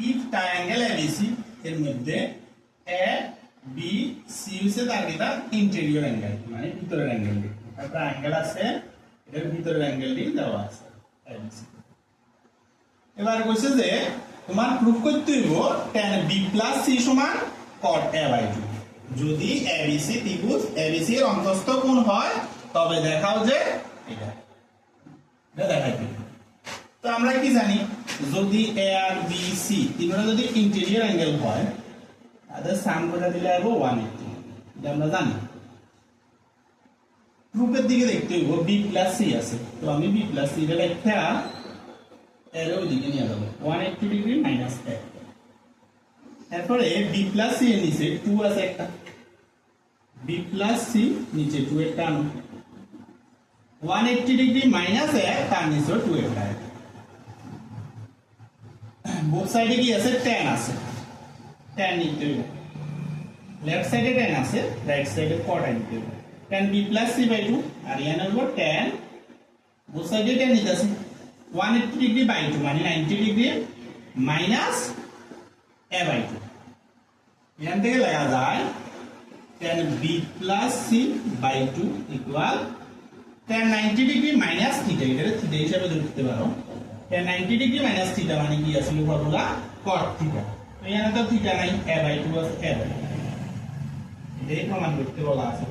if triangle ABC এর মধ্যে A B C হচ্ছে তার কিটা ইন্টেরিয়র অ্যাঙ্গেল মানে ভিতরের অ্যাঙ্গেলটি একটা অ্যাঙ্গেল আছে এর ভিতরের অ্যাঙ্গেলটি দেওয়া আছে এবিসি এবার কইছে যে তোমার প্রুফ করতে হইব tan b + c সমান cot a/2 যদি এবিসি ত্রিভুজ এবিসি এর অন্তঃস্থ কোণ হয় তবে দেখাও যে এটা দেখাইতে তো আমরা কি জানি যদি এ আর বি সি তিনটা যদি ইন্টেরিয়র অ্যাঙ্গেল হয় তাহলে সাম করে দিলে হবে 180 এটা আমরা জানি প্রুফের দিকে দেখতে হইব b + c আছে তো আমি b + c এর লেখা এর ওইদিকে নিয়ে যাব 180 ডিগ্রি মাইনাস 1 তারপরে b + c এর নিচে 2 আছে একটা b + c নিচে 2 একটা আনো 180 ডিগ্রি মাইনাস 1 তার নিচে 2 একটা বোথ সাইডে কি আছে tan আছে tan নিতে হবে লেফট সাইডে tan আছে রাইট সাইডে cot নিতে হবে tan b + c/2 আর এখানে হলো tan বোথ সাইডে tan নিতে আছে 180 ডিগ্রি বাই 2 মানে 90 ডিগ্রি মাইনাস a/2 এখান থেকে লেখা যায় tan b + c/2 equal tan 90 degree minus theta এটা থিটা হিসাবে ধরতে পারো tan 90 ডিগ্রি মাইনাস থিটা মানে কি আসলে ফর্মুলা cot থিটা তো এখানে তো থিটা নাই a/2 আছে a/2 এটাই প্রমাণ করতে বলা আছে